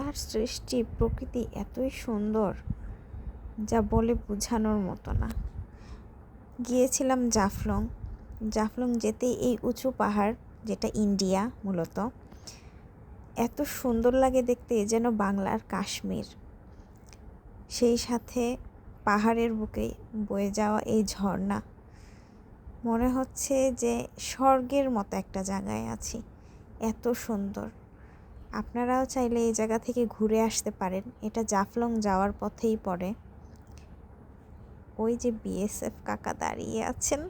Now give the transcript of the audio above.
আল্লাহর সৃষ্টি প্রকৃতি এতই সুন্দর যা বলে বোঝানোর মতো না। গিয়েছিলাম জাফলং। জাফলং যেতেই এই উঁচু পাহাড়, যেটা ইন্ডিয়া মূলত, এত সুন্দর লাগে দেখতে, যেন বাংলার কাশ্মীর। সেই সাথে পাহাড়ের বুকে বয়ে যাওয়া এই ঝর্ণা, মনে হচ্ছে যে স্বর্গের মতো একটা জায়গায় আছি। এত সুন্দর। আপনারাও চাইলে এই জায়গা থেকে ঘুরে আসতে পারেন। এটা জাফলং যাওয়ার পথেই পড়ে। ওই যে বিএসএফ কাকা দাঁড়িয়ে আছেন।